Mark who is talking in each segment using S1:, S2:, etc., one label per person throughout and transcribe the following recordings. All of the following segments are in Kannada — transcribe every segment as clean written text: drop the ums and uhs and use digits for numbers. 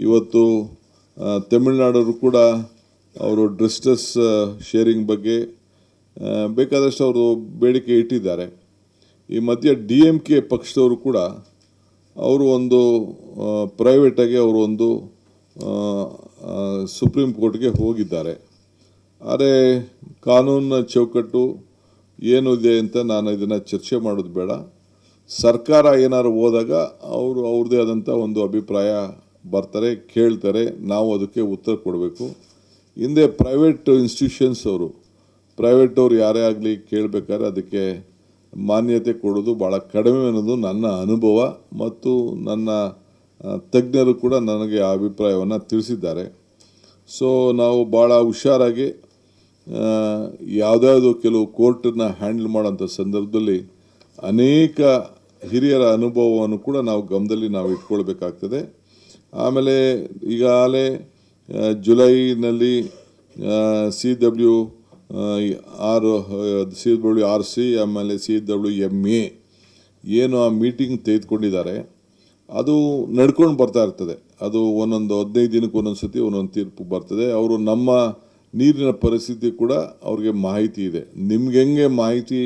S1: ಇವತ್ತು ತಮಿಳುನಾಡವರು ಕೂಡ ಅವರು ಡಿಸ್ಟ್ರೆಸ್ ಶೇರಿಂಗ್ ಬಗ್ಗೆ ಬೇಕಾದಷ್ಟು ಅವರು ಬೇಡಿಕೆ ಇಟ್ಟಿದ್ದಾರೆ. ಈ ಮಧ್ಯೆ DMK ಪಕ್ಷದವರು ಕೂಡ ಅವರು ಒಂದು ಪ್ರೈವೇಟಾಗಿ ಅವರು ಒಂದು ಸುಪ್ರೀಂ ಕೋರ್ಟ್ಗೆ ಹೋಗಿದ್ದಾರೆ. ಆದರೆ ಕಾನೂನಿನ ಚೌಕಟ್ಟು ಏನು ಇದೆ ಅಂತ ನಾನು ಇದನ್ನು ಚರ್ಚೆ ಮಾಡೋದು ಬೇಡ. ಸರ್ಕಾರ ಏನಾದ್ರು ಹೋದಾಗ ಅವರು ಅವ್ರದ್ದೇ ಆದಂಥ ಒಂದು ಅಭಿಪ್ರಾಯ ಬರ್ತಾರೆ, ಕೇಳ್ತಾರೆ, ನಾವು ಅದಕ್ಕೆ ಉತ್ತರ ಕೊಡಬೇಕು. ಹಿಂದೆ ಪ್ರೈವೇಟ್ ಇನ್ಸ್ಟಿಟ್ಯೂಷನ್ಸ್ ಪ್ರೈವೇಟವ್ರು ಯಾರೇ ಆಗಲಿ ಕೇಳಬೇಕಾದ್ರೆ ಅದಕ್ಕೆ ಮಾನ್ಯತೆ ಕೊಡೋದು ಭಾಳ ಕಡಿಮೆ ಅನ್ನೋದು ನನ್ನ ಅನುಭವ ಮತ್ತು ನನ್ನ ತಜ್ಞರು ಕೂಡ ನನಗೆ ಆ ಅಭಿಪ್ರಾಯವನ್ನು ತಿಳಿಸಿದ್ದಾರೆ. ಸೊ ನಾವು ಭಾಳ ಹುಷಾರಾಗಿ ಯಾವುದಾದ್ರು ಕೆಲವು ಕೋರ್ಟನ್ನ ಹ್ಯಾಂಡಲ್ ಮಾಡೋಂಥ ಸಂದರ್ಭದಲ್ಲಿ ಅನೇಕ ಹಿರಿಯರ ಅನುಭವವನ್ನು ಕೂಡ ನಾವು ಗಮನದಲ್ಲಿ ನಾವು ಇಟ್ಕೊಳ್ಬೇಕಾಗ್ತದೆ. ಆಮೇಲೆ ಈಗಾಗಲೇ ಜುಲೈನಲ್ಲಿ CWRC ಆಮೇಲೆ CWMA ಏನು ಆ ಮೀಟಿಂಗ್ ತೆಗೆದುಕೊಂಡಿದ್ದಾರೆ ಅದು ನಡ್ಕೊಂಡು ಬರ್ತಾ ಇರ್ತದೆ. ಅದು ಒಂದೊಂದು 15 ದಿನಕ್ಕೆ ಒಂದೊಂದು ಸತಿ ಒಂದೊಂದು ತೀರ್ಪು ಬರ್ತದೆ. ಅವರು ನಮ್ಮ ನೀರಿನ ಪರಿಸ್ಥಿತಿ ಕೂಡ ಅವ್ರಿಗೆ ಮಾಹಿತಿ ಇದೆ. ನಿಮ್ಗೆ ಹೆಂಗೆ ಮಾಹಿತಿ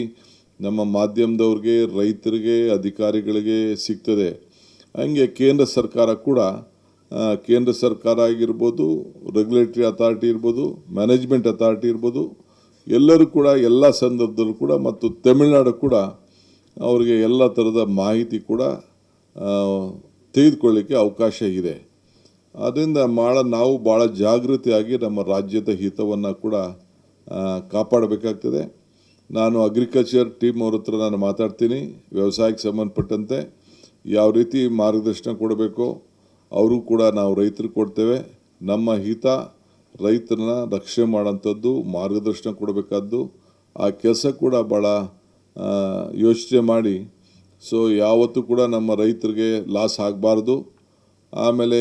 S1: ನಮ್ಮ ಮಾಧ್ಯಮದವ್ರಿಗೆ, ರೈತರಿಗೆ, ಅಧಿಕಾರಿಗಳಿಗೆ ಸಿಗ್ತದೆ, ಹಂಗೆ ಕೇಂದ್ರ ಸರ್ಕಾರ ಕೂಡ ಕೇಂದ್ರ ಸರ್ಕಾರ ಆಗಿರ್ಬೋದು, ರೆಗ್ಯುಲೇಟರಿ ಅಥಾರಿಟಿ ಇರ್ಬೋದು, ಮ್ಯಾನೇಜ್ಮೆಂಟ್ ಅಥಾರಿಟಿ ಇರ್ಬೋದು, ಎಲ್ಲರೂ ಕೂಡ ಎಲ್ಲ ಸಂದರ್ಭದಲ್ಲೂ ಕೂಡ ಮತ್ತು ತಮಿಳುನಾಡು ಕೂಡ ಅವರಿಗೆ ಎಲ್ಲ ಥರದ ಮಾಹಿತಿ ಕೂಡ ತೆಗೆದುಕೊಳ್ಳಿಕ್ಕೆ ಅವಕಾಶ ಇದೆ. ಆದ್ದರಿಂದ ನಾವು ಭಾಳ ಜಾಗೃತಿಯಾಗಿ ನಮ್ಮ ರಾಜ್ಯದ ಹಿತವನ್ನು ಕೂಡ ಕಾಪಾಡಬೇಕಾಗ್ತದೆ. ನಾನು ಅಗ್ರಿಕಲ್ಚರ್ ಟೀಮ್ ಅವ್ರ ಹತ್ರ ನಾನು ಮಾತಾಡ್ತೀನಿ. ವ್ಯವಸಾಯಕ್ಕೆ ಸಂಬಂಧಪಟ್ಟಂತೆ ಯಾವ ರೀತಿ ಮಾರ್ಗದರ್ಶನ ಕೊಡಬೇಕು ಅವರು ಕೂಡ ನಾವು ರೈತರಿಗೆ ಕೊಡ್ತೇವೆ. ನಮ್ಮ ಹಿತ ರೈತರನ್ನ ರಕ್ಷಣೆ ಮಾಡೋಂಥದ್ದು, ಮಾರ್ಗದರ್ಶನ ಕೊಡಬೇಕಾದ್ದು ಆ ಕೆಲಸ ಕೂಡ ಭಾಳ ಯೋಚನೆ ಮಾಡಿ. ಸೊ ಯಾವತ್ತೂ ಕೂಡ ನಮ್ಮ ರೈತರಿಗೆ ಲಾಸ್ ಆಗಬಾರ್ದು. ಆಮೇಲೆ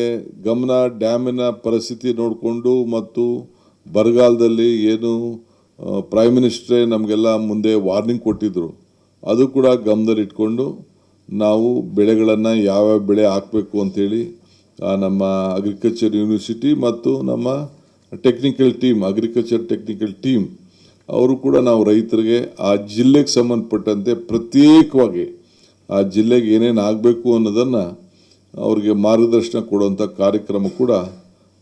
S1: ಡ್ಯಾಮಿನ ಪರಿಸ್ಥಿತಿ ನೋಡಿಕೊಂಡು ಮತ್ತು ಬರಗಾಲದಲ್ಲಿ ಏನು ಪ್ರೈಮ್ ಮಿನಿಸ್ಟ್ರೇ ನಮಗೆಲ್ಲ ಮುಂದೆ ವಾರ್ನಿಂಗ್ ಕೊಟ್ಟಿದ್ದರು, ಅದು ಕೂಡ ಗಮನದಲ್ಲಿ ಇಟ್ಕೊಂಡು ನಾವು ಬೆಳೆಗಳನ್ನು ಯಾವ್ಯಾವ ಬೆಳೆ ಹಾಕಬೇಕು ಅಂಥೇಳಿ ನಮ್ಮ ಅಗ್ರಿಕಲ್ಚರ್ ಯೂನಿವರ್ಸಿಟಿ ಮತ್ತು ನಮ್ಮ ಅಗ್ರಿಕಲ್ಚರ್ ಟೆಕ್ನಿಕಲ್ ಟೀಮ್ ಅವರು ಕೂಡ ನಾವು ರೈತರಿಗೆ ಆ ಜಿಲ್ಲೆಗೆ ಸಂಬಂಧಪಟ್ಟಂತೆ ಪ್ರತ್ಯೇಕವಾಗಿ ಆ ಜಿಲ್ಲೆಗೆ ಏನೇನು ಆಗಬೇಕು ಅನ್ನೋದನ್ನು ಅವ್ರಿಗೆ ಮಾರ್ಗದರ್ಶನ ಕೊಡುವಂಥ ಕಾರ್ಯಕ್ರಮ ಕೂಡ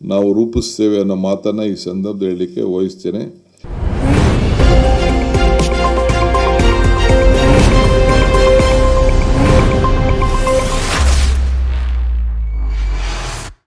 S1: ನಾವು ರೂಪಿಸ್ತೇವೆ ಅನ್ನೋ ಮಾತನ್ನು ಈ ಸಂದರ್ಭದಲ್ಲಿ ಹೇಳಲಿಕ್ಕೆ ವಹಿಸ್ತೇನೆ.